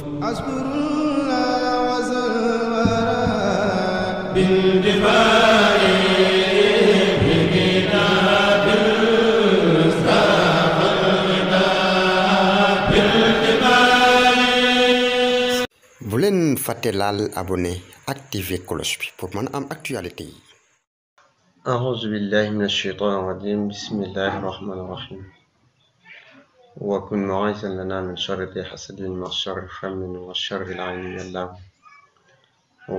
askurullah wazalwara bindifa'i bu leen fàtte laal abonné activer cloche bi pour mën am actualité yi. أعوذ بالله من الشيطان الرجيم بسم الله الرحمن الرحيم وكن معاذا لنا من شر ذي حسد وشر فم وشر العين اللام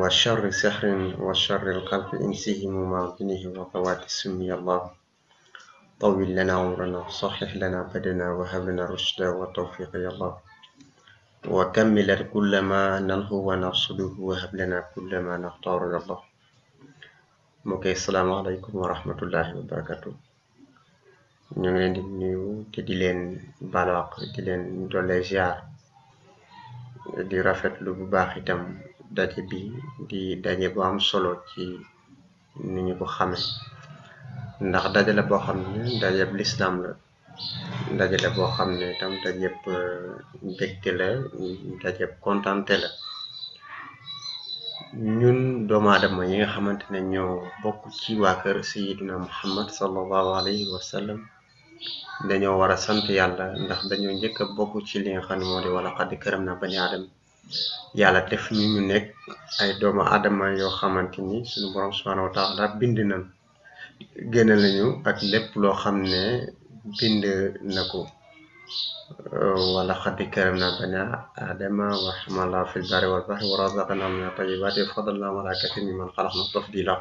وشر سحر وشر القلب إنسهم ومعدنه وفوات السم الله طول لنا عمرنا صحح لنا بدنا وهب لنا رشدا وتوفيق يا الله وكمل كل ما ننهو ونرصده وهب لنا كل ما نختار يا الله mbokk yi salaamaaleykum wa rahmatullahi wa barakatu ñu ngi leen di nuyu te di leen balaax di leen doole ziar di rafetlu bu baax itam daje bi di daje bu am solo ci ni ñu ko xame ndax daje la boo xam ne dajeb lislaam la daje la boo xam ne itam dajeb mbégte la dajeb kontante la ñun doomu aadama yi nga xamante ne ñoo bokk ci waa kër Sayyidina Muhammad sallallahu alayhi wa sallam dañoo war a sant yàlla ndax dañoo njëkk a bokk ci li nga xam ne moo di wala xad karamnaa banii aadama yàlla def ñu nekk ay doomu aadama yoo xamante ni suñu borom subhaanahu wa taala bind nañ gën lañu ak lépp loo xam ne bind na ko wala xad karamnaa banii aadama wa hamalnahum fil barri wal bahri wa razaqnaahum mina tayyibaati wa faddalnaahum alaa kathiirin mimman xalaqnaa tafdiilaa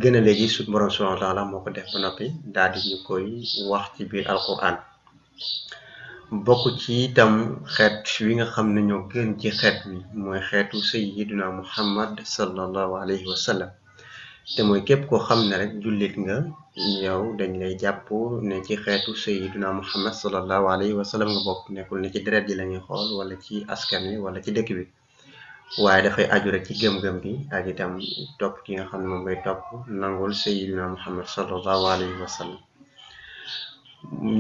gën a léegi suñu borom subhaanahu wa taala moo ko def ba noppi daal di ñu koy wax ci biir alquran bokk ci itam xeet wi nga xam ne ñoo gën ci xeet wi mooy xeetu sayyidina Muhammad sallallahu alayhi wa sallam te mooy képp koo xam ne rek jullit nga yow dañ lay jàpp ne ci xeetu sayyidina Muhammad sallallahu alayhi wa sallam nga bokk nekkul ne ci deret ji lañuy xool wala ci askan wi wala ci dëkk bi waaye dafay aju rek ci gëm-gëm bi ak itam topp ki nga xam ne moom ngay topp nangul sayyidina Muhammad sallallahu alayhi wa sallam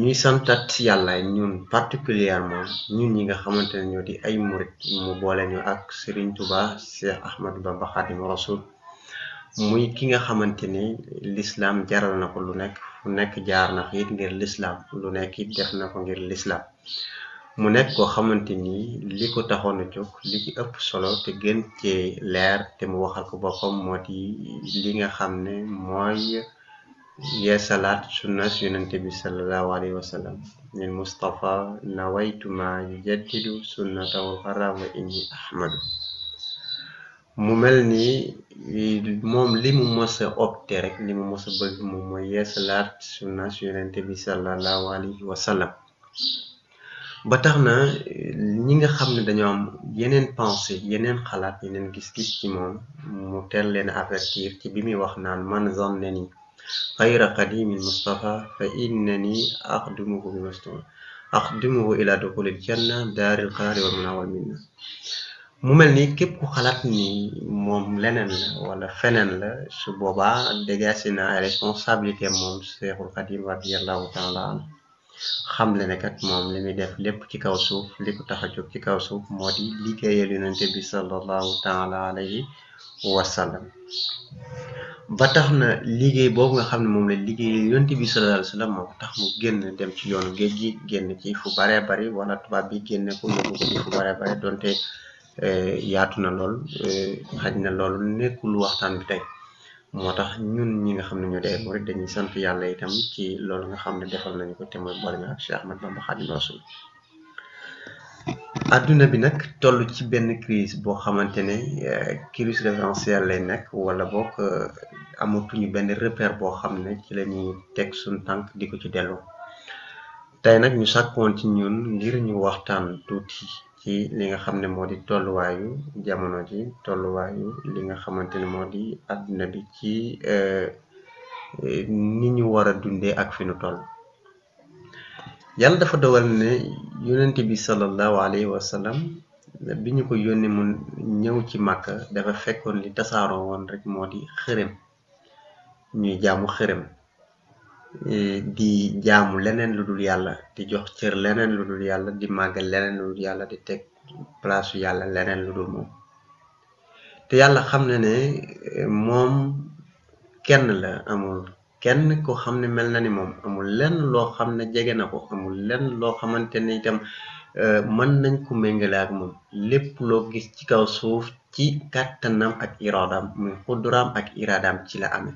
ñuy santat yàlla ñun particulièrement ñun ñi nga xamante ne ñoo di ay murit mu boole ñu ak Serigne Touba Cheikh Ahmadou Bamba Khadimu Rasul muy ki nga xamante ni l'islam jaral na ko lu nekk fu nekk jaar na it ngir l'islam lu nekk it def na ko ngir l'islam mu nekk koo xamante ni li ko taxoon a jóg li ci ëpp solo te gën cee leer te mu waxal ko boppam moo di li nga xam ne mooy yeesalaat sunna yonente bi sallallahu alayhi wa sallam lil Mustafa nawaytu ma yujaddidu sunnatahu xara wa inni ahmadu mu mel ni moom li mu mës a opté rek li mu mës a bëgg moom mooy yeesalaat sunna yonente bi sallallahu alayhi wa sallam ba tax na ñi nga xam ne dañoo am yeneen pensée yeneen xalaat yeneen gis-gis ci moom mu teel leen avertir ci bi muy wax naan man zannani xayra qadimil Mustafa fa innani axdumuhu ila duxulil janna daaril qaraari wal munaa wal minna mu mel ni képp ku xalaat ni moom leneen la wala feneen la su boobaa dégagé na ay responsabilité moom Seexul Xadim radiyallahu taala anhu xam le ne kat moom li muy def lépp ci kaw suuf li ko tax a jóg ci kaw suuf moo di liggéeyal yonente bi sallallahu taala alayhi wa sallam ba tax na liggéey boobu nga xam ne moom la liggéeyal yonente bi sallallahu alayhi wa sallam moo tax mu génn dem ci yoonu géej gi génn ci fu baree bari wala tubaab bi génne ko yóbbu ko ci fu baree bari donte yaatu na lool xaj na loolu nekkul waxtaan bi tey moo tax ñun ñi nga xam ne ñoo dee murid dañuy sant yàlla itam ci loolu nga xam ne defal nañu ko te mooy boole ak Cheikh Ahmadou Bamba Khadimu Rasul adduna bi nag toll ci benn crise boo xamante ne crise référentielle lay nekk wala boog amatuñu benn repère boo xam ne ci la ñuy teg suñ tànk di ko ci delloo tey nag ñu sàkkoon ci ñun ngir ñu waxtaan tuuti ci li nga xam ne moo di tolluwaayu jamono ji tolluwaayu li nga xamante ne moo di adduna bi ci ni ñu war a dundee ak fi nu toll yàlla dafa dogal ne yonente bi sallallahu alayhi wa sallam bi ñu ko yónnee mu ñëw ci Màkka dafa fekkoon li tasaaroo woon rek moo di xërëm ñuy jaamu xërëm di jaamu leneen lu dul yàlla di jox cër leneen lu dul yàlla di màggal leneen lu dul yàlla di teg place yàlla leneen lu dul moom te yàlla xam na ne moom kenn la amul kenn ko xam ne mel na ni moom amul lenn loo xam ne jege na ko amul lenn loo xamante ne itam mën nañ ko méngale ak moom lépp loo gis ci kaw suuf ci kàttanam ak iraadaam muy xudduraam ak iraadaam ci la amee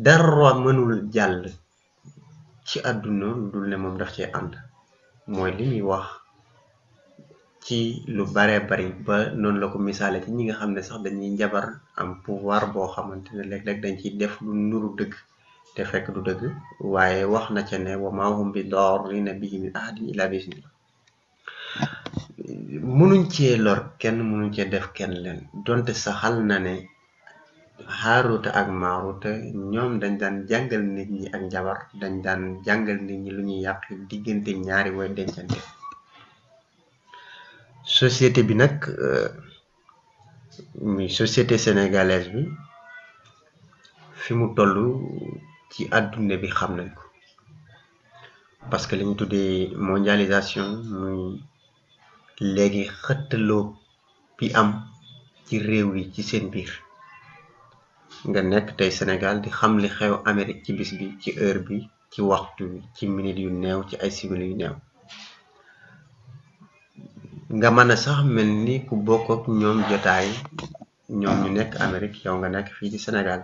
dara mënul jàll ci àdduna lu dul ne moom daf cee ànd mooy li muy wax ci lu bare bari ba noonu la ko misaale ci ñi nga xam ne sax dañuy njabar am pouvoir boo xamante ne léeg-léeg dañ ciy def lu nuru dëgg te fekk du dëgg waaye wax na ca ne wa maa hum bi daarriina bihi min ahadin illaa bi iznillah mënuñ cee lor kenn mënuñ cee def kenn leen donte saxal na ne Haaruta ak Maaruta ñoom dañ daan jàngal nit ñi ak njabar dañ daan jàngal nit ñi lu ñuy yàq diggante ñaari way dencante société bi nag muy société sénégalaise bi fi mu toll ci àdduna bi xam nañ ko parce que li ñu tuddee mondialisation muy léegi xëttaloo bi am ci réew yi ci seen biir nga nekk tey Sénégal di xam li xew Amérique ci bis bi ci heure bi ci waxtu bi ci minute yu néew ci ay simili yu néew nga mën a sax mel ni ku bokk ak ñoom jotaay ñoom ñu nekk Amérique yow nga nekk fii ci Sénégal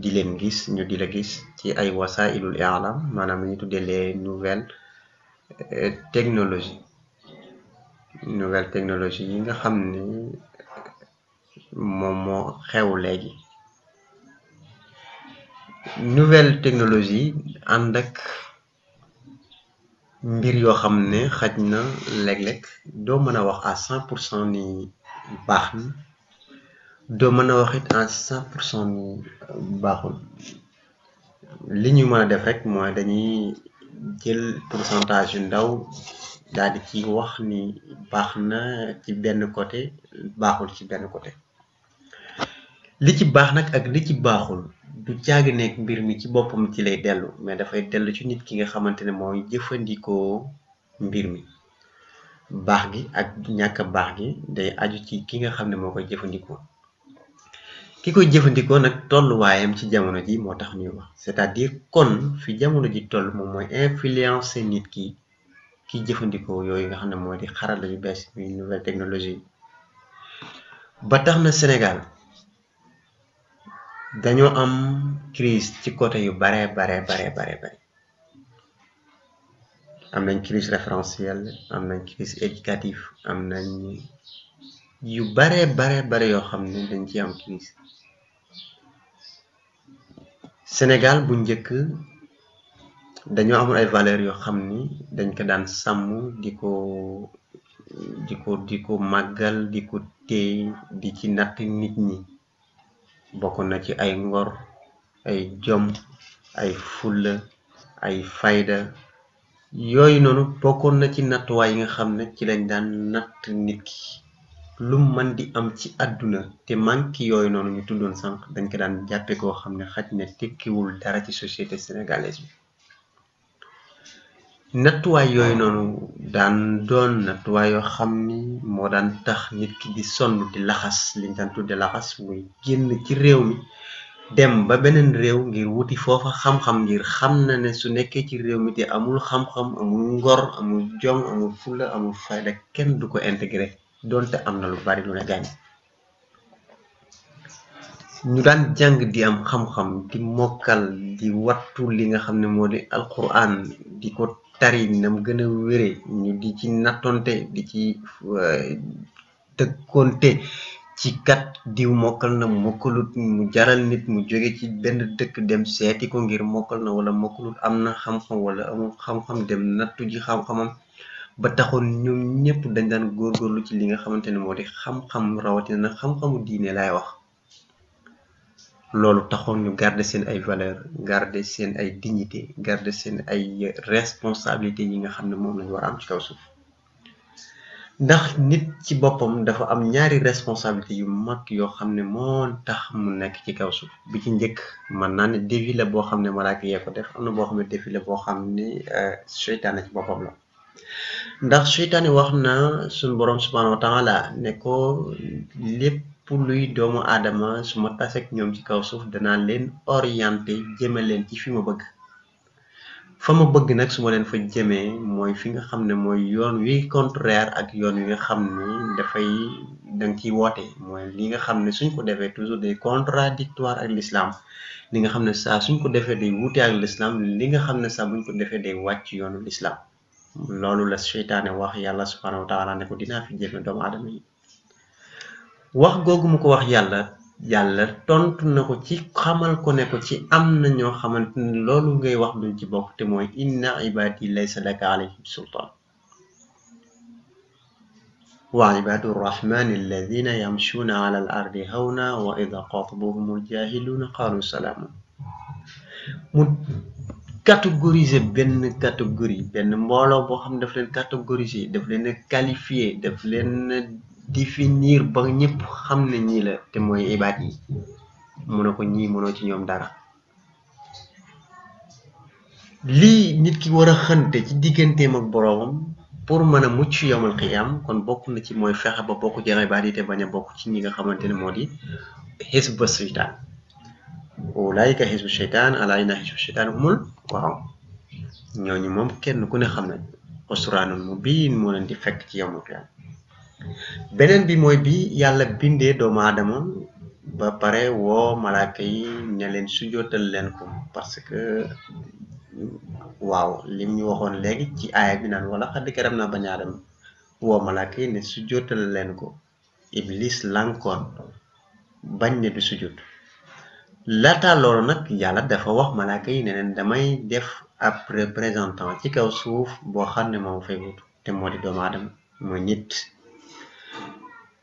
di leen gis ñu di la gis ci ay wasailul i'lam maanaam li ñu tuddee les nouvelles technologies yi nga xam ne moom moo xew léegi nouvelle technologie ànd ak mbir yoo xam ne xaj na léeg-léeg doo mën a wax à 100% ni baax na doo mën a wax it à 100% ni baaxul li ñu mën a def rek mooy dañuy jël pourcentage yu ndaw daal di ci wax ni baax na ci benn côté baaxul ci benn côté li ci baax nag ak li ci baaxul du caagi nekk mbir mi ci boppam ci lay dellu mais dafay dellu ci nit ki nga xamante ne mooy jëfandikoo mbir mi baax gi ak ñàkk baax gi day aju ci ki nga xam ne moo koy jëfandikoo ki koy jëfandikoo nag tolluwaayam ci jamono ji moo tax ñuy wax c'est-à-dire kon fi jamono ji toll moom mooy influencer nit ki jëfandikoo yooyu nga xam ne mooy di xarala yu bees muy nouvelle technologie ba tax na Sénégal dañoo am crise ci côté yu bare am nañ crise référentielle am nañ crise éducative am nañ yu bare yoo xam ne dañ ci am crise Sénégal bu njëkk dañoo amul ay valeurs yoo xam ni dañ ko daan sàmm di ko màggal di ko téey di ci natt nit ñi bokkoon na ci ay ngor ay jom ay fulla ay fayda yooyu noonu bokkoon na ci nattuwaay yi nga xam ne ci lañ daan natt nit ki lu mën di am ci àdduna te manki yooyu noonu ñu tuddoon sànq dañ ko daan jàppe koo xam ne xaj ne tekkiwul dara ci société sénégalaise bi nattuwaay yooyu noonu daan doon nattuwaay yoo xam ni moo daan tax nit ki di sonn di laxas liñ daan tudde laxas muy génn ci réew mi dem ba beneen réew ngir wuti foofa xam-xam ngir xam na ne su nekkee ci réew mi te amul xam-xam amul ngor amul jom amul fulla amul fayda kenn du ko intégré donte am na lu bari lu ne gaañ ñu daan jàng di am xam-xam di mokkal di wattu li nga xam ne moo di alquran di ko tari nam gën a wére ñu di ci nattonte di ci tëkkonte ci kat diw mokkal na mokkalut mu jaral nit mu jóge ci benn dëkk dem seeti ko ngir mokkal na wala mokkalut am na xam-xam wala amul xam-xam dem nattu ji xam-xamam ba taxoon ñoom ñëpp dañ daan góorgóorlu ci li nga xamante ne moo di xam-xam rawatina na xam-xamu diine laay wax loolu taxoon ñu garder seen ay valeur garder seen ay dignité garder seen ay responsabilité yi nga xam ne moom lañu war a am ci kaw suuf ndax nit ci boppam dafa am ñaari responsabilité yu mag yoo xam ne moo tax mu nekk ci kaw suuf bi ci njëkk man naa ne défi la boo xam ne malaaka yee ko def am na boo xam ne défi la boo xam ne seytaane ci boppam la ndax seytaane wax na suñ borom subhanahu wa taala ne ko lépp luy doomu aadama su ma taseeg ñoom ci kaw suuf danaa leen orienté jëme leen ci fi ma bëgg fa ma bëgg nag su ma leen fa jëmee mooy fi nga xam ne mooy yoon wi contraire ak yoon wi nga xam ne dafay danga ciy woote mooy li nga xam ne suñ ko defee toujours day contradictoire ak l'islam li nga xam ne saa suñ ko defee day wuute ak l'islam li nga xam ne saa buñ ko defee day wàcc yoonu l'islam loolu la seytaane wax yàlla subhanahu wa taala ne ko dinaa fi jëme doomu aadama yi wax googu mu ko wax yàlla tontu na ko ci xamal ko ne ko ci am na ñoo xamante ne loolu ngay wax duñ ci bokk te mooy inna ibadi laysa laka alayhim sultaan wa ibadu rrahmani alladina yamshuna ala al ardi hawna wa ida xaatabuhum aljahiluuna qaalu salaama mu catégoriser benn mbooloo boo xam ne daf leen catégoriser daf leen qualifier daf leen définir ba ñëpp xam ne ñii la te mooy ibaad yi mu ne ko ñii mënoo ci ñoom dara lii nit ki war a xënte ci digganteem ak boroomam pour mën a mucc yawmal qiyaam kon bokk na ci mooy fexe ba bokk ci ibaad yi te bañ a bokk ci ñi nga xamante ne moo di xisbu seytaan ulaayika xisbu seytaan alaa inna xisbu seytaan humul waaw ñooñu moom kenn ku ne xam nañ xusraanul mubiin moo leen di fekk ci yawmal qiyaam beneen bi mooy bi yàlla bindee doomu aadama ba pare woo malaaka yi ne leen sujootal leen ko parce que waaw lim ñu waxoon léegi ci aaya bi naan wala xadd karam naa bani aadama woo malaaka yi ne sujootal leen ko iblis lankoon bañ ne du sujut laata loolu nag yàlla dafa wax malaaka yi ne leen damay def ab représentant ci kaw suuf boo xam ne moom fay wut te moo di doomu aadama mooy nit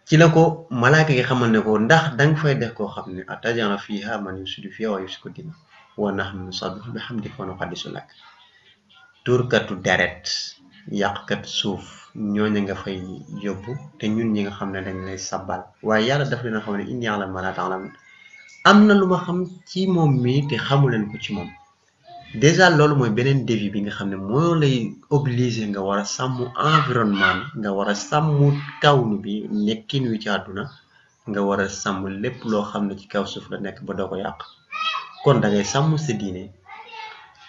ci la ko malaaka yi xamal ne ko ndax danga fay def koo xam ne atajalu fiha man yufsidu fiha wa yasfiku dima wa nahnu nusabbihu bihamdika wa nuqaddisu lak tuurkatu deret yàqkat suuf ñooñu nga fay yóbbu te ñun ñi nga xam ne dañ lay sabbal waaye yàlla daf leen a xam ne inni a'lamu ma la ta'lamun am na lu ma xam ci moom mi te xamu leen ko ci moom déjà loolu mooy beneen défi bi nga xam ne moo lay obligé nga war a sàmm environnement nga war a sàmm kawnu bi nekkin wi ci àdduna nga war a sàmm lépp loo xam ne ci kaw suuf la nekk ba doo ko yàq kon da ngay sàmm sa diine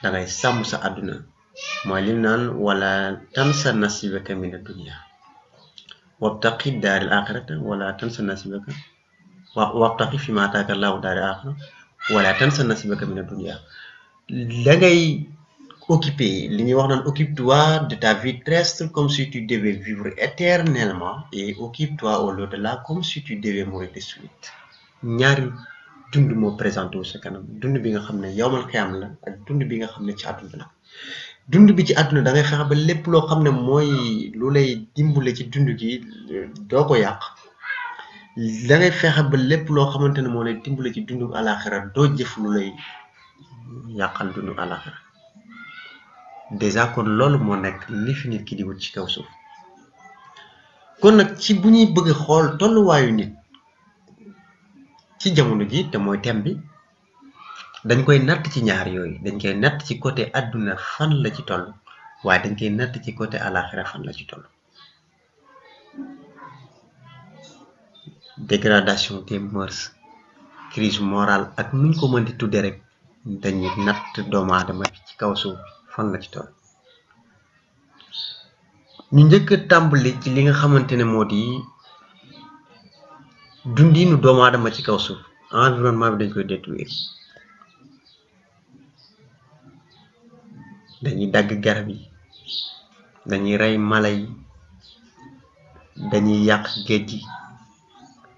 da ngay sàmm sa àdduna mooy lim naan wala tansa nasibaka mina dunya wabtaqi daaril axirata wala tansa nasibaka wabtaqi fi ma ataaka Allahu daaril axira wala tansa nasibaka mina dunya da ngay occupé li ñuy wax naan occupe-toi de ta vie terrestre comme si tu devais vivre éternellement et occupe-toi au-delà comme si tu devais mourir de suite ñaari dund moo présenté wu sa kanam dund bi nga xam ne yawmal qiyaam la ak dund bi nga xam ne ci àdduna la dund bi ci àdduna da ngay fexe ba lépp loo xam ne mooy lu lay dimbale ci dund gi doo ko yàq da ngay fexe ba lépp loo xamante ne moo lay dimbale ci dundu alaxira doo jëf lu lay yàqal dundu alaxira déjà kon loolu moo nekk li fi nit ki di wut ci kaw suuf kon nag ci bu ñuy bëgg xool tolluwaayu nit ci jamono ji te mooy thème bi dañ koy natt ci ñaar yooyu dañ koy natt ci côté àdduna fan la ci toll waaye dañ koy natt ci côté alaxira fan la ci toll dégradation des mœurs crise morale ak nuñ ko mën di tudde rek dañuy natt doomu aadama bi ci kaw suuf fan la ci toll ñu njëkk a tàmbali ci li nga xamante ne moo di dundinu doomu aadama ci kaw suuf environnement bi dañ koy détruire dañuy dagg garab yi dañuy rey mala yi dañuy yàq géej gi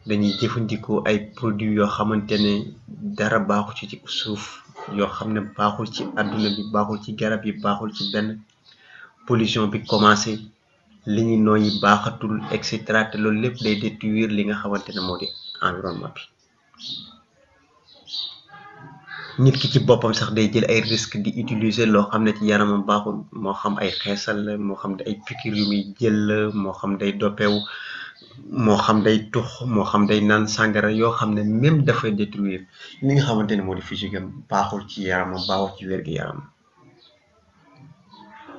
dañuy jëfandikoo ay produits yoo xamante ne dara baaxul ci suuf yoo xam ne baaxul ci àdduna bi baaxul ci garab yi baaxul ci benn pollution bi commencé li ñu nooyi baaxatul et cetera te loolu lépp day détruire li nga xamante ne moo di environnement bi nit ki ci boppam sax day jël ay risque di utiliser loo xam ne ci yaramam baaxul moo xam ay xeesal la moo xam ay piqûre yu muy jël la moo xam day doppewu moo xam day tux moo xam day naan sàngara yoo xam ne même dafay détruire li nga xamante ne moo di physique am baaxul ci yaramam baaxul ci wér-gi-yaram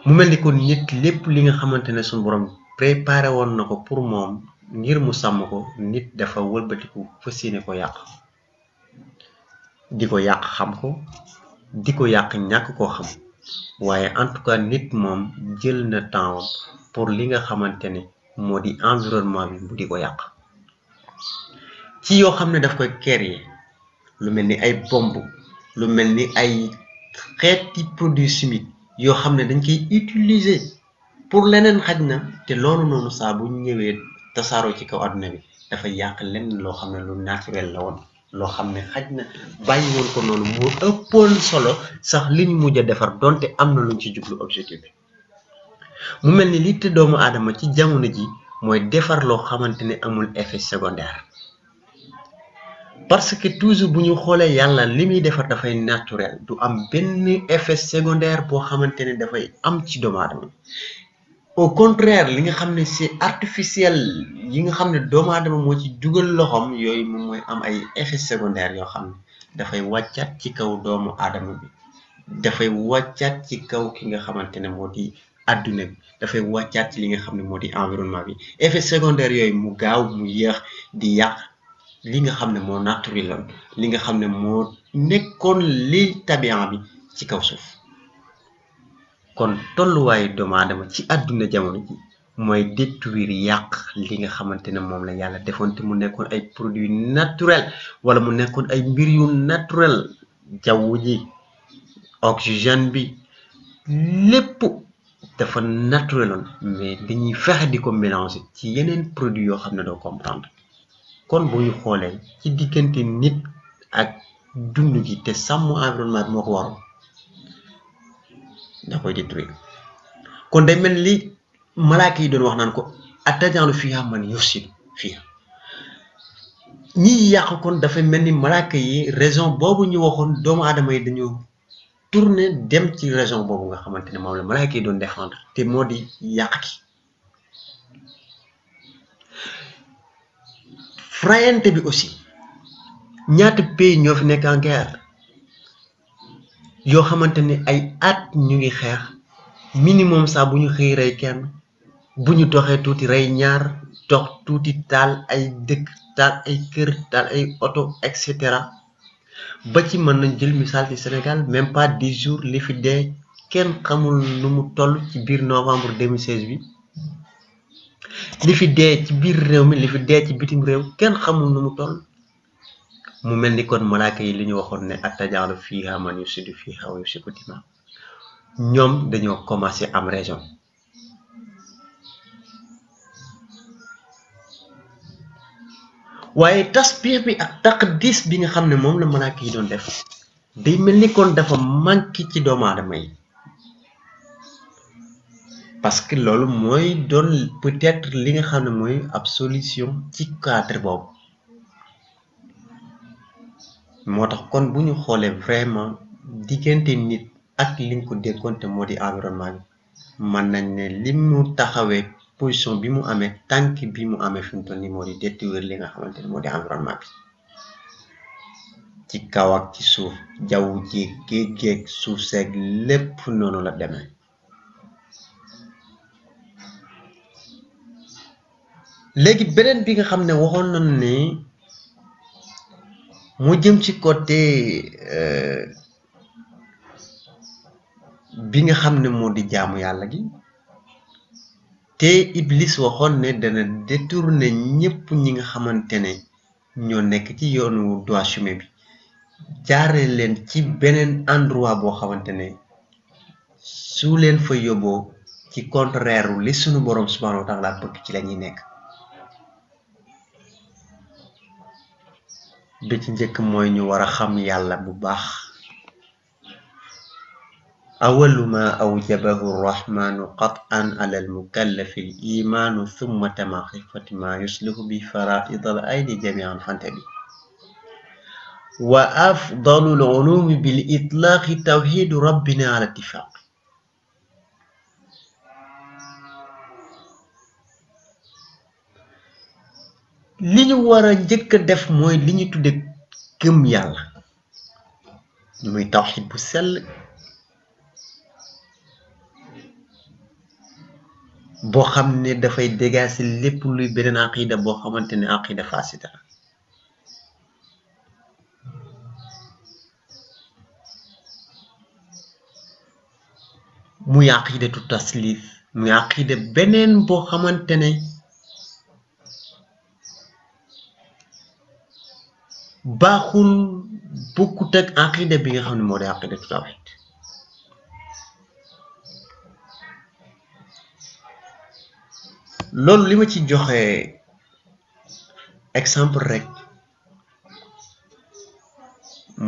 mu mel ni kon nit lépp li nga xamante ne suñu borom préparé woon na ko pour moom ngir mu sàmm ko nit dafa wëlbatiku fas yéene ko yàq di ko yàq xam ko di ko yàq ñàkk koo xam waaye en tout cas nit moom jël na temps pour li nga xamante ne moo di environnement bi mu di ko yàq ci yoo xam ne daf koy créer lu mel ni ay bombe lu mel ni ay xeeti produit chimique yoo xam ne dañ koy utiliser pour leneen xaj na te loolu noonu saa bu ñëwee tasaaroo ci kaw àdduna bi dafa yàq lenn loo xam ne lu naturel la woon loo xam ne xaj na bàyyi woon ko noonu moo ëppoon solo sax li ñu mujj a defar donte am na luñ ci jublu objectif bi mu mel ni li te doomu aadama ci jamono ji mooy defar loo xamante ne amul effet secondaire parce que toujours bu ñu xoolee yàlla li muy defar dafay naturel du am benn effet secondaire boo xamante ne dafay am ci doomu aadama au contraire li nga xam ne c'est artificiel yi nga xam ne doomu aadama moo ci dugal loxoom yooyu moom mooy am ay effet secondaire yoo xam ne dafay wàccaat ci kaw doomu aadama bi dafay wàccaat ci kaw ki nga xamante ne moo di adduna bi dafay wàccaat ci li nga xam ne moo di environnement bi effet secondaire yooyu mu gaaw mu yéex di yàq li nga xam ne moo naturel la li nga xam ne moo nekkoon li tabian bi ci kaw suuf kon tolluwaayu doomu aadama ci àdduna jamono ji mooy détruire yàq li nga xamante ne moom la yàlla defoon te mu nekkoon ay produits naturels wala mu nekkoon ay mbir yu naturel jaww ji oxygène bi lépp dafa natureloon mais dañuy fexe di ko mélanger ci yeneen produits yoo xam ne doo comprendre kon bu ñu xoolee ci diggante nit ak dund gi te sàmm environnement bi moo ko waroon da koy détruire kon day mel li malaaka yi doon wax naan ko atajaalu fiha man yufsidu fiha ñiy yàq kon dafay mel ni malaaka yi raison boobu ñu waxoon doomu aadama yi dañoo tourner dem ci raison boobu nga xamante ne moom la malaaka yi doon défendre te moo di yàq ki frayante bi aussi ñaata pays ñoo fi nekk en guerre yoo xamante ne ay at ñu ngi xeex minimum saa bu ñu xëy rey kenn bu ñu doxee tuuti rey ñaar dox tuuti taal ay dëkk taal ay kër taal ay oto et cetera ba ci mën nañ jël misaal ci Sénégal même pas 10 jours li fi dee kenn xamul nu mu toll ci biir novembre 2016 bi li fi dee ci biir réew mi li fi dee ci bitim réew kenn xamul nu mu toll mu mel ni kon malaaka yi li ñu waxoon ne atajaalu fiha man yufsidu fiha wa yasfiku dima ñoom dañoo commencé am raison waaye tasbih bi ak taqdis bi nga xam ne moom la malaaka yi doon def day mel ni kon dafa manqué ci doomu aadama yi parce que loolu mooy doon peut-être li nga xam ne mooy ab solution ci cadre boobu moo tax kon bu ñu xoolee vraiment diggante nit ak li nga ko dénkoonte moo di environnement bi mën nañ ne li mu taxawee position bi mu amee tànk bi mu amee fi mu toll nii moo di détruire li nga xamante ne moo di environnement bi ci kaw ak ci suuf jaww ji géej géej suuf seeg lépp noonu la demee léegi beneen bi nga xam ne waxoon nañu ne mu jëm ci côté bi nga xam ne moo di jaamu yàlla gi te Iblis waxoon ne dana détourner ñëpp ñi nga xamante ne ñoo nekk ci yoonu droit chemin bi jaare leen ci beneen endroit boo xamante ne su leen fa yóbboo ci contraire li sunu borom subhanahu wa taala bëgg ci la ñuy nekk bi ci njëkk mooy ñu war a xam yàlla bu baax awalu ma awjabahu rahmanu qat'an ala almukallafi al imanu thumma tamaxifati ma yuslihu bi faraid al ayni jamian fantabi wa afdalu al ulumi bil itlaqi tawhidu rabbina ala ittifaq li ñu war a njëkk a def mooy li ñu tudde gëm yàlla muy tawxid bu sell boo xam ne dafay dégager lépp luy beneen aqida boo xamante ne aqida fasida la muy aqidatu taslif muy aqida beneen boo xamante ne baaxul bokkut ak aqida bi nga xam ne moo di aqidatu tawhid loolu li ma ci joxe exemple rek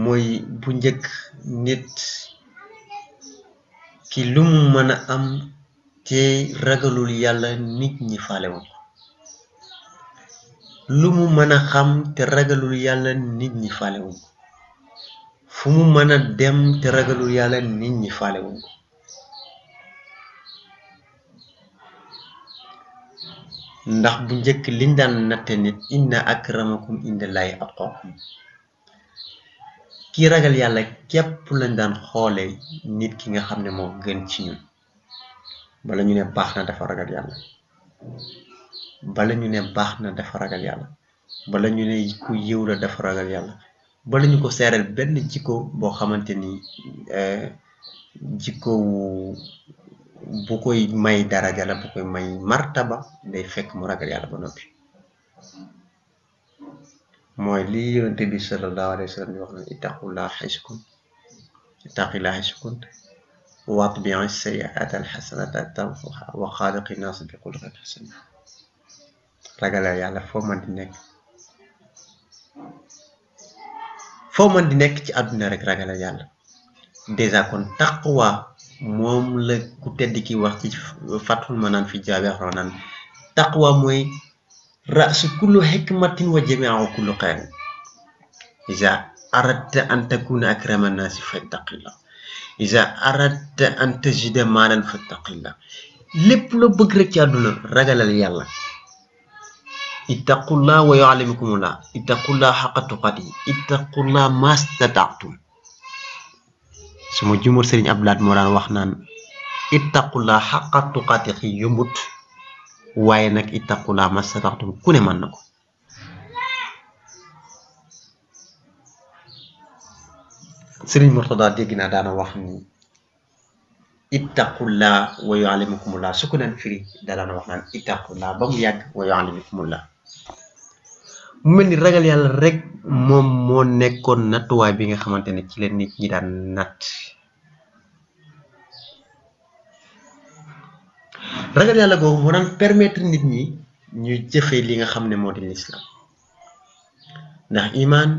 mooy bu njëkk nit ki lu mu mën a am te ragalul yàlla nit ñi faalewuñ ko lu mu mën a xam te ragalul yàlla nit ñi faalewuñ ko fu mu mën a dem te ragalul yàlla nit ñi faalewuñ ko ndax bu njëkk liñ daan natte nit inna akramakum indallahi atqakum ki ragal yàlla képp lañ daan xoole nit ki nga xam ne moo gën ci ñun bala ñu ne baax na dafa ragal yàlla bala ñu ne baax na dafa ragal yàlla bala ñu ne ku yiw la dafa ragal yàlla bala ñu ko seeral benn jikko boo xamante ni jikko bu koy may daraja la bu koy may martaba day fekk mu ragal yàlla ba noppi mooy li yonent bi sallallahu alayhi wa sallam di wax ne ittaqullah haysu kunt watbi'i sayyi'ata alhasanata tamhuha wa xaaliqi naas bi xuluqin hasan ragal yàlla foo man di nekk ci àdduna rek ragal yàlla dèjà kon taqwa moom la ku tedd ki wax ci Fathul Manaan fi jaabi naan taqwa mooy ra'su kullu hikmatin wa jami'u kullu xayrin iza aradta an takuna akrama naasi fattaqillah iza aradta an tajida maalan fattaqillah lépp loo bëgg rek ci àdduna ragalal yàlla ittaqullah wa yu'allimukumullah ittaqullah haqqa tuqaatihi ittaqullah mastata'tum suma jumur Sëriñ Abdulaat moo daan wax naan ittaqullah haqqa tuqaatihi yombut waaye nag ittaqullah mastata'tum ku ne mën na ko Sëriñ Murtada dégg naa daana wax ni ittaqullah wa yu'allimukumullah su ko daan firi daana wax naan ittaqullah ba mu yàgg wa yu'allimukumullah mu mel ni ragal yàlla rek moom moo nekkoon nattuwaay bi nga xamante ne ci la nit ñi daan natt ragal yàlla googu moo daan permettre nit ñi ñuy jëfee li nga xam ne moo di l'islam ndax iman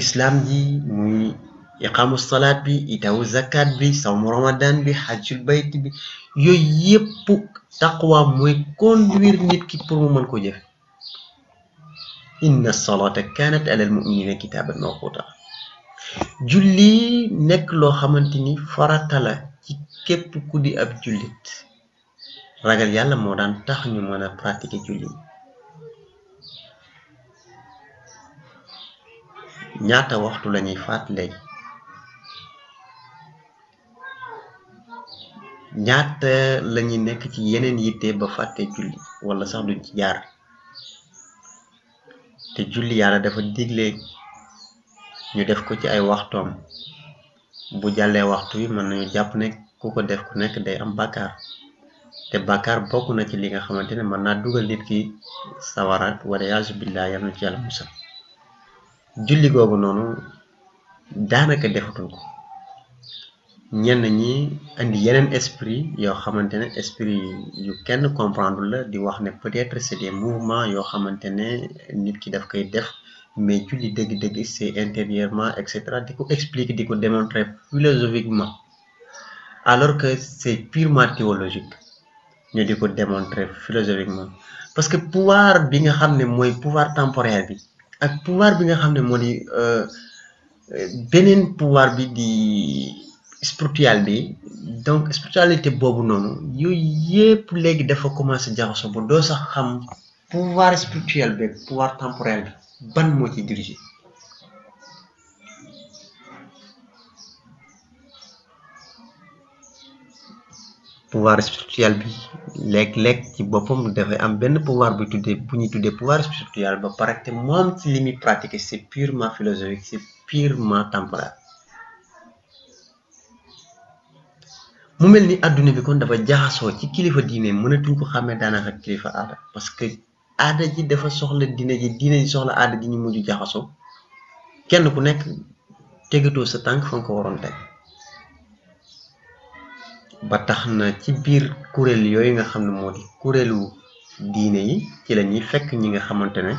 islam ji muy iqaamu salaat bi itawu zakat bi sawmu ramadan bi hajjul bayt bi yooyu yépp taqwa mooy conduire nit ki pour mu mën ko jëf inna salata kanat alal mu'minina kitaban mawquta julli nekk loo xamante ni farata la ci képp ku di ab jullit ragal yàlla moo daan tax ñu mën a pratiquer julli ñaata waxtu lañuy faat léegi ñaata lañuy nekk ci yeneen yitte ba fàtte julli wala sax duñ ci jaar te julli yàlla dafa digle ñu def ko ci ay waxtoom bu jàllee waxtu wi mën nañu jàpp ne ku ko def ku nekk day am bàkkaar te bàkkaar bokk na ci li nga xamante ne mën naa dugal nit ki sawara wala yaasu billah yal na ci yàlla musal julli googu noonu daanaka defatuñ ko ñenn ñi andi yeneen esprit yoo xamante ne esprit yu kenn comprendre la di wax ne peut-être c'est des mouvements yoo xamante ne nit ki daf koy def mais julli dëgg-dëgg c'est intérieurement et cetera di ko expliquer di ko démontrer philosophiquement alors que c'est purement théologique ñu di ko démontrer philosophiquement parce que pouvoir bi nga xam ne mooy pouvoir temporaire bi ak pouvoir bi nga xam ne moo di beneen pouvoir bi di spirituel bi donc spiritualité boobu noonu yooyu yépp léegi dafa commencé jaxasoo ba doo sax xam pouvoir spirituel bi pouvoir temporel bi ban moo ci dirigé pouvoir spirituel bi léeg-léeg ci boppam dafay am benn pouvoir bu ñuy tuddee pouvoir spirituel ba pare te moom ci li muy pratiquer c'est purement philosophique c'est purement temporel. mu mel ni adduna bi kon dafa jaxasoo ci kilifa diine mënatuñ ko xàmmee daanaka kilifa aada parce que aada ji dafa soxla diine ji soxla aada ji ñu mujj jaxasoo kenn ku nekk tegatoo sa tànk fa nga ko waroon teg ba tax na ci biir kuréel yooyu nga xam ne moo di kuréelu diine yi ci la ñuy fekk ñi nga xamante ne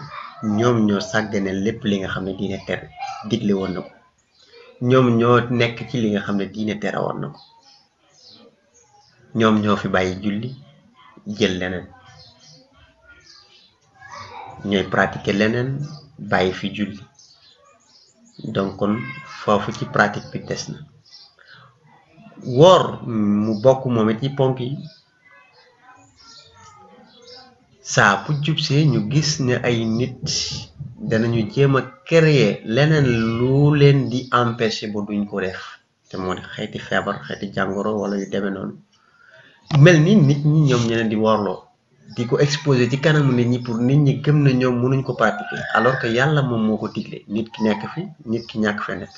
ñoom ñoo sàggane lépp li nga xam ne diine tere digle woon na ko ñoom ñoo nekk ci li nga xam ne diine tere woon na ko ñoom ñoo fi bàyyi julli jël leneen ñooy pratiquer leneen bàyyi fi julli donc kon foofu ci pratique bi des na woor mu bokk moom it ci ponk yi saa bu jubsee ñu gis ne ay nit danañu jéem a créer leneen lu leen di empêcher ba duñ ko def te moo di xeeti feebar xeeti jàngoro wala yu demee noonu mel ni nit ñi ñoom ñeneen di woorloo di ko exposer ci kanamu nit ñi pour nit ñi gëm na ñoom mënuñ ko pratiquer alors que yàlla moom moo ko digle nit ki nekk fi nit ki ñàkk fee nekk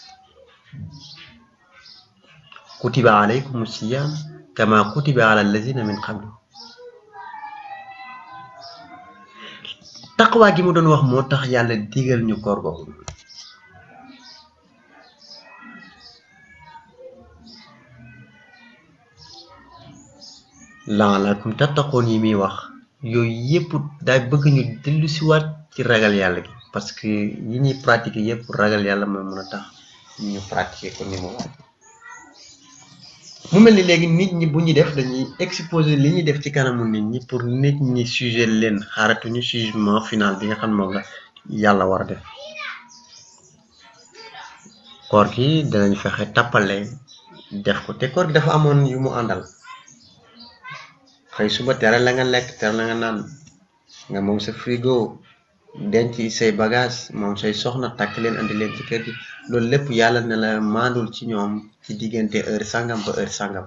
kutiba alaykum siyam kama kutiba ala allazina min qablu taqwa gi mu doon wax moo tax yàlla digal ñu koor googu laalakum tattaqoon yi muy wax yooyu yëpp daay bëgg ñu dellu siwaat ci ragal yàlla gi parce que yi ñuy pratiquer yëpp ragal yàlla mooy mën a tax ñu pratiquer ko ni mu war mu mel ni léegi nit ñi bu ñuy def dañuy exposer li ñuy def ci kanamu nit ñi pour nit ñi sujet leen xaaratuñu jugement final bi nga xam moom la yàlla war a def koor gi danañ fexe tappale def ko te koor gi dafa amoon yu mu àndal xëy suba tere la nga lekk tere la nga naan nga moom sa frigo denc say bagage moom say soxna takk leen andi leen ci kër gi loolu lépp yàlla ne la maandul ci ñoom ci diggante heure sangam ba heure sangam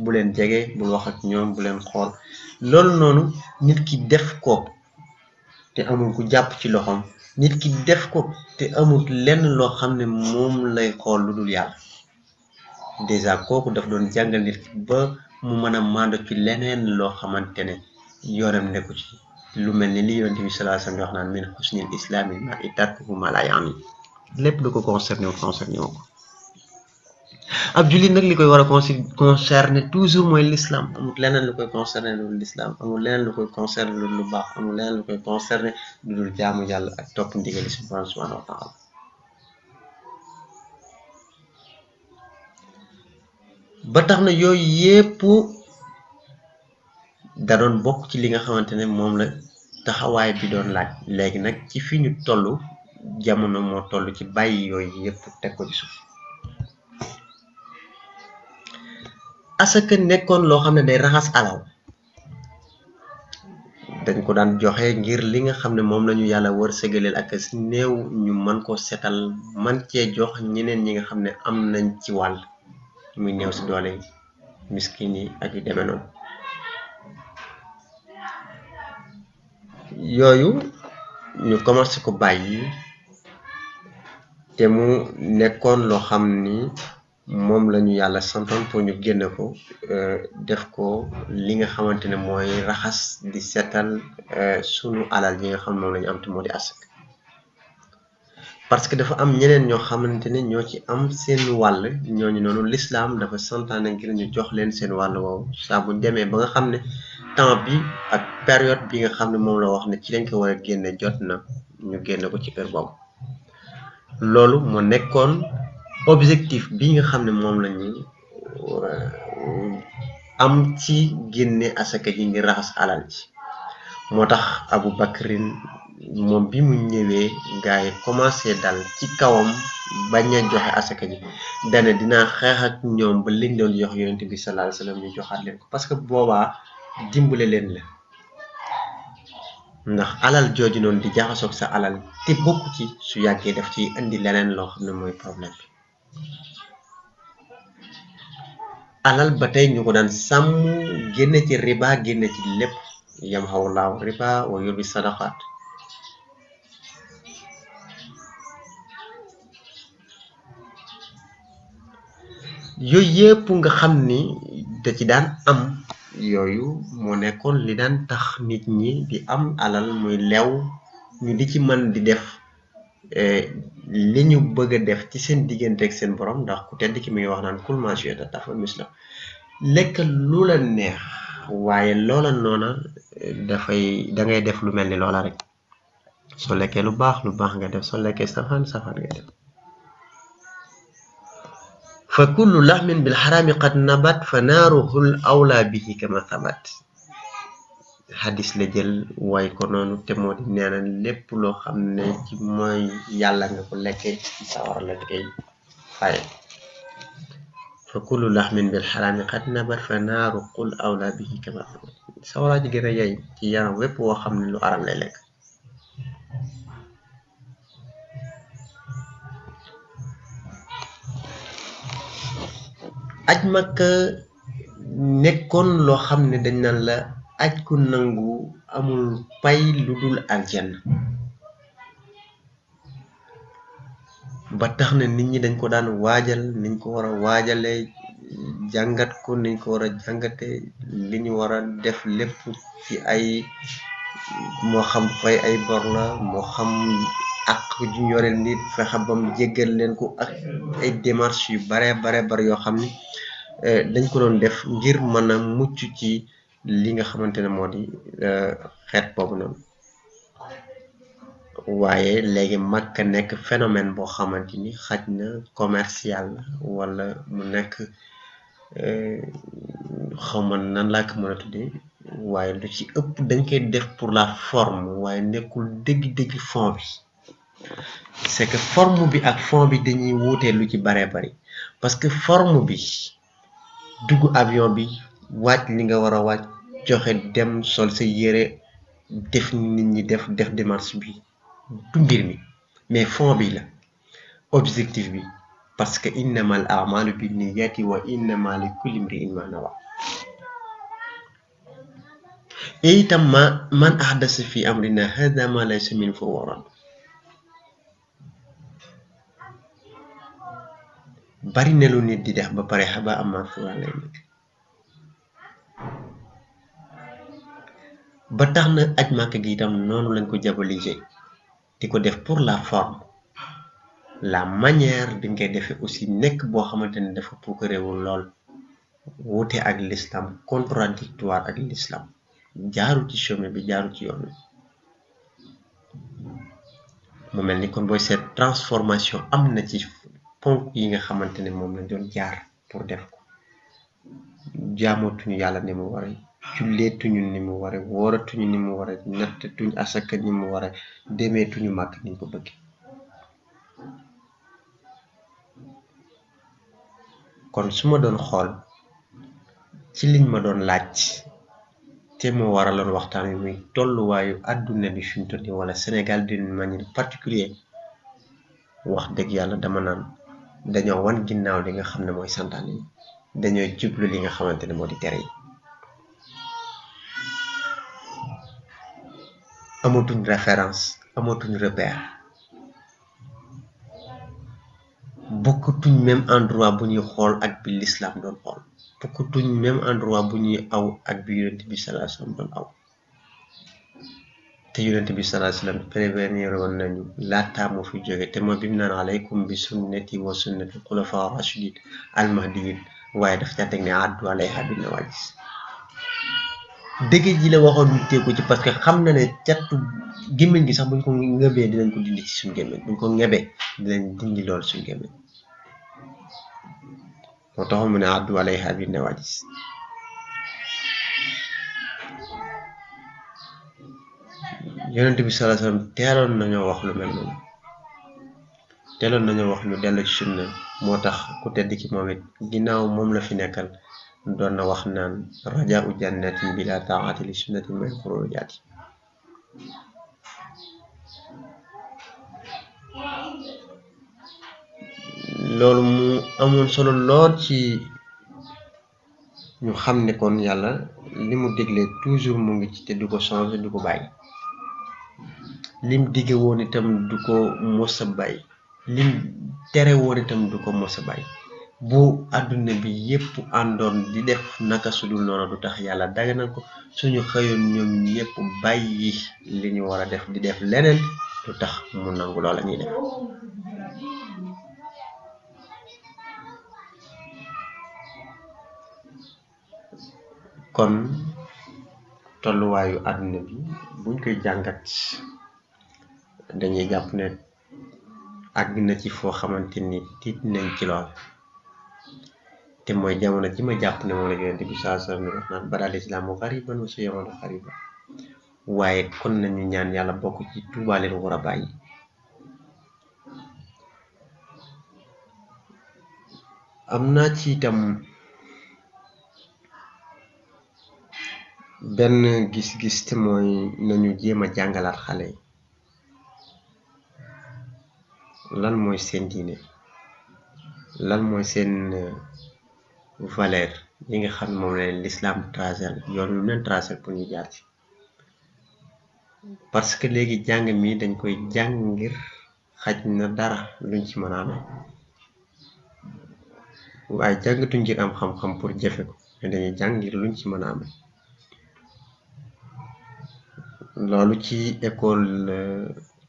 bu leen jege bul wax ak ñoom bu leen xool loolu noonu nit ki def ko te amul ku jàpp ci loxoom nit ki def ko te amul lenn loo xam ne moom lay xool lu dul yàlla déjà kooku daf doon jàngal nit ki ba mu mën a maando ci leneen loo xamante ne yoonam nekku ci lu mel ni li yonent bi sallallahu alayhi wa sallam wax naan min husnil islaami mar'i tarkuhu ma la yaani lépp lu ko concerné ko ab jullit nag li koy war a concerné toujours mooy l'islam amul leneen lu koy concerné lu dul l'islam amul leneen lu koy concerné lu dul lu baax amul leneen lu koy concerné lu dul jaamu yàlla ak topp ndigali subhanahu wa taala ba tax na yooyu yépp da doon bokk ci li nga xamante ne moom la taxawaay bi doon laaj léegi nag ci fi ñu toll jamono moo toll ci bàyyi yooyu yépp teg ko ci suuf asaka nekkoon loo xam ne day raxas alal dañ ko daan joxe ngir li nga xam ne moom lañu yàlla wërsëgaleel ak si néew ñu mën ko setal man cee jox ñeneen ñi nga xam ne am nañ ci wàll muy néew si doole yi miskin yi ak yu demee noonu yooyu ñu commencé ko bàyyi te mu nekkoon loo xam ni moom lañu yàlla santoon pour ñu génne ko def ko li nga xamante ne mooy raxas di seetal sunu alal yi nga xam moom lañu am te moo di asak parce que dafa am ñeneen ñoo xamante ne ñoo ci am seen wàll ñooñu noonu l'islam dafa santaane ngir ñu jox leen seen wàll woowu saa bu demee ba nga xam ne temps bi ak période bi nga xam ne moom la wax ne ci lañ ko war a génne jot na ñu génne ko ci heure boobu loolu moo nekkoon objectif bi nga xam ne moom la ñu am ci génne asaka ji ngir raxas alal ji moo tax Abu Bakrin moom bi mu ñëwee gars yi commencé dal ci kawam bañ a joxe asaka ji dane dinaa xeex ak ñoom ba liñ doon jox yonent bi sallallahu alayhi wasallam ñu joxaat leen ko parce que boobaa dimbale leen la ndax alal jooju noonu di jaxasoog sa alal te bokk ci su yàggee daf ci indi leneen loo xam ne mooy problème bi alal ba tey ñu ko daan sàmm génne ci riba génne ci lépp yamhaqullahu riba wa yurbi sadaqat yooyu yëpp nga xam ni da ci daan am yooyu moo nekkoon li daan tax nit ñi di am alal muy lew ñu di ci mën di def li ñu bëgg a def ci seen diggante ak seen borom ndax ku tedd ki muy wax naan kul ma shi'ta taf'al misla lekk lu la neex waaye loola noona da ngay def lu mel ni loola rek soo lekkee lu baax nga def soo lekkee safaan ngay def fa kullu lahmin bil harami qad nabat fa naaruhul awla bihi kama thabat hadis la jël way ko noonu te moo di nee na lépp loo xam ne ci mooy yàlla nga ko lekkee ci sawara la koy faye fa kullu lahmin bil harami qad nabat fa naaruhul awla bihi kama thabat sawara ji gën a yey ci yaram wépp woo xam ne lu aram lay lekk aj Makka nekkoon loo xam ne dañ naan la aj ku nangu amul pay lu dul aljanna ba tax na nit ñi dañ ko daan waajal niñ ko war a waajale jàngat ko niñ ko war a jàngate li ñu war a def lépp ci ay moo xam fay ay bor la moo xam ak ju ñoreel nit fexe bam jéggal leen ko ak ay démarches yu bare yoo xam ni dañ ko doon def ngir mën a mucc ci li nga xamante ne moo di xeet boobu noonu waaye léegi Makka nekk phénomène boo xamante ni xaj na commercial wala mu nekk xawma nan laa ko mën a tuddee waaye lu ci ëpp dañ koy def pour la forme waaye nekkul dëgg fond bi c'est que forme bi ak fond bi dañuy wuutee lu ci bare bari parce que forme bi dugg avion bi wàcc li nga war a wàcc joxe dem sol sa yére def nit ñi def démarche bi du mbir mi mais fond bi la objectif bi parce que innamal a'malu binniyati wa innama likulli imri'in ma nawa et itam man ahdasa fi amrina hadha ma laysa min fa huwa radd bari na lu nit di def ba pare xaba ama fuwa lay nekk ba tax na aj Makka gi itam noonu lañ ko diaboliser di ko def pour la forme la manière bi ngay defee aussi nekk boo xamante ne dafa puukareewul lool wuute ak l'islam contradictoire ak l'islam jaaru ci chemin bi jaaru ci yoon wi mu mel ni kon booy seet transformation am na ci ponk yi nga xamante ne moom lañ doon jaar pour def ko jaamootuñu yàlla ni mu ware julleetuñu ni mu ware wooratuñu ni mu ware nattuñu asaka ni mu ware demeetuñu màkk niñ ko bëgg kon su ma doon xool ci liñ ma doon laaj te moo waraloon waxtaan wi muy tolluwaayu àdduna bi fi mu toll wala Sénégal d'une manière particulière wax dëgg yàlla dama naan dañoo wan ginnaaw li nga xam ne mooy santaane yi dañoo jublu li nga xamante ne moo di tere yi amatuñ référence amatuñ repère bokkatuñ même endroit bu ñuy xool ak bi l'islam doon xool bokkatuñ même endroit bu ñuy aw ak bi yonent bi sallallahu alayhi wasallam doon aw te yonent bi sallallahu alayhi wasallam prévenir woon nañu laataa moo fi jóge te mooy bi mu naan alaykum bi sunnati wa sunnati xulafa rashidin almahdiyin waaye daf caa teg ne addu alayha bin nawajis dëgg ji la waxoon ñu tegu ci parce que xam na ne cattu gémmiñ gi sax buñ ko ngëbee dinañ ko dindi ci suñu gémmiñ buñ ko ngëbee dinañ dindi lool suñu gémmiñ moo taxoon mu ne addu alayha bin nawajis yonent bi sallallahu alayhi wasallam teeloon nañoo wax lu mel noonu teeloon nañoo wax ñu dellu ci sunna moo tax ku tedd ki moom it ginnaaw moom la fi nekkal doon na wax naan raja'u jannatin bila ta'ati li sunnatin min xurujaati loolu mu amoon solo lool ci ñu xam ne kon yàlla li mu digle toujours mu ngi ci te du ko changer du ko bàyyi lim dige woon itam du ko mos a bàyyi lim tere woon itam du ko mos a bàyyi bu àdduna bi yépp àndoon di def naka sudul noonu du tax yàlla daganal ko suñu xëyoon ñoom ñépp bàyyi li ñu war a def di def leneen du tax mu nangu loola ñuy def kon tolluwaayu àdduna bi buñ koy jàngat dañuy jàpp ne àgg na ci foo xamante ni tiit nañ ci lool te mooy jamono ji ma jàpp ne moom la yonent bi sallallahu alayhi wa sallam wax naan badal islaamu gariban wa sayaudu gariban waaye kon nañu ñaan yàlla bokk ci tuubaale lu war a bàyyi am naa ci itam benn gis-gis te mooy nañu jéem a jàngalaat xale yi lan mooy seen diine lan mooy seen valeur yi nga xam ne moom leen l'islam tracé yoon yu leen tracé pour ñu jaar ci parce que léegi jàng mi dañ koy jàng ngir xaj na dara luñ ci mën a amee waaye jàngatuñ ngir am xam-xam pour jëfe ko mais dañuy jàng ngir luñ ci mën a amee loolu ci école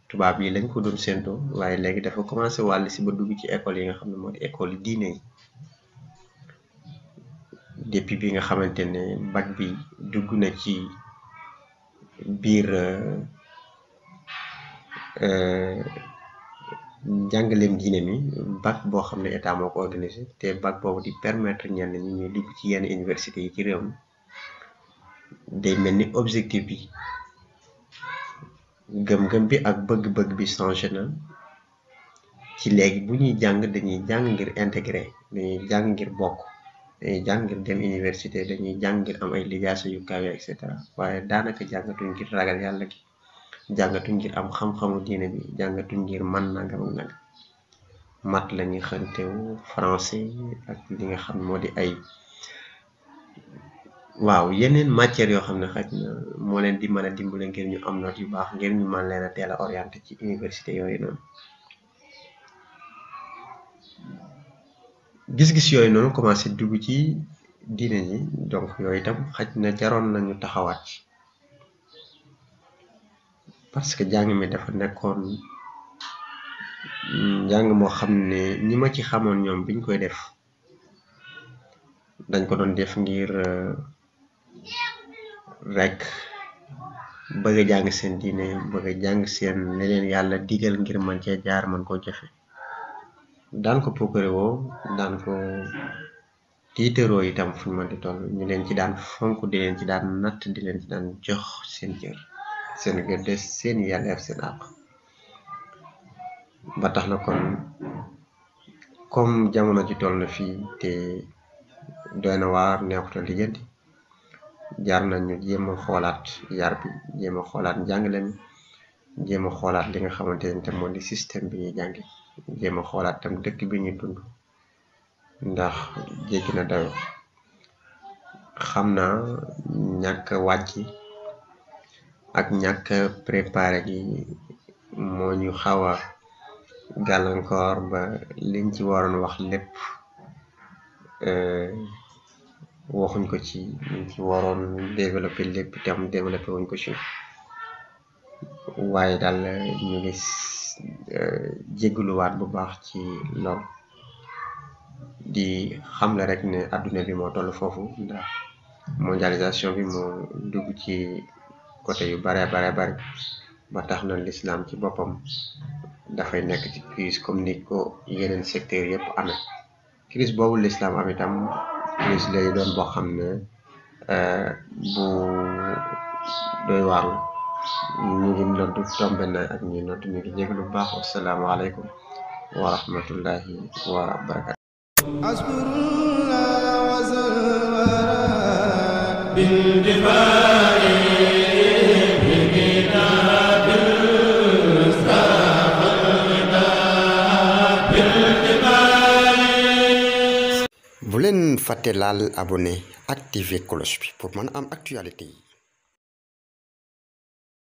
tubaab yi lañ ko doon séentoo waaye léegi dafa commencé wàll si ba dugg ci école yi nga xam ne moo di école yi diine yi depuis bi nga xamante ne bac bi dugg na ci biir jàngaleem diine mi bac boo xam ne état moo ko organisé te bac boobu di permettre ñenn ñi ñuy dugg ci yenn université yi ci réew mi day mel ni objectif bi gëm-gëm bi ak bëgg-bëgg bi changé na ci léegi bu ñuy jàng dañuy jàng ngir intégré dañuy jàng ngir bokk dañuy jàng ngir dem université dañuy jàng ngir am ay lijaasa yu kawe et cetera waaye daanaka jàngatuñ ngir ragal yàlla gi jàngatuñ ngir am xam-xamu diine bi jàngatuñ ngir man nangam ak nangam mat la ñuy xantewu français ak li nga xam moo di ay waaw yeneen matière yoo xam ne xaj na moo leen di mën a dimbale ngir ñu am note yu baax ngir ñu mën leen a teel a orienté ci université yooyu noonu gis-gis yooyu noonu commencé dugg ci diine ji donc yooyu itam xaj na jaroon nañu taxawaat parce que jàng mi dafa nekkoon njàng moo xam ne ñi ma ci xamoon ñoom biñ koy def dañ ko doon def ngir rek bëgg a jàng seen diine bëgg a jàng seen leneen yàlla digal ngir man cee jaar man koo jëfe daan ko puukare woo daan ko tiitaroo itam fuñ man di toll ñu leen ci daan fonk di leen ci daan natt di leen ci daan jox seen cër seen gëdd seen yàlleef seen àq ba tax na kon comme jamono ji toll na fii te doy na waar neexuta lijjanti jaar nañu jéem a xoolaat yar bi jéem a xoolaat njàngale mi jéem a xoolaat li nga xamante ne te moo di système bi ñuy jànge jéem a xoolaat tam dëkk bi ñuy dund ndax jéggi na dayo xam naa ñàkk wàcc ak ñàkk préparé gi moo ñu xaw a gàllankoor ba liñ ci waroon wax lépp waxuñ ko ci liñ ci waroon développé lépp itam développé wuñ ko ci waaye daal ñu ngi jégaluwaat bu baax ci lool di xamle rek ne adduna bi moo toll foofu ndax mondialisation bi moo dugg ci côté yu bare ba tax na l'islam ci boppam dafay nekk ci crise comme ni ko yeneen secteur yëpp amee crise boobu l'islam am itam crise lay doon boo xam ne bu doy waar la ñu ngi noddu tombe na ak ñuy noddu ñu ngi jégalu bu baax wasalaamaaleykum wa rahmatullahi wa barakatu bu leen fàtte laal abonné activer cloche bi pour mën a am actualité yi.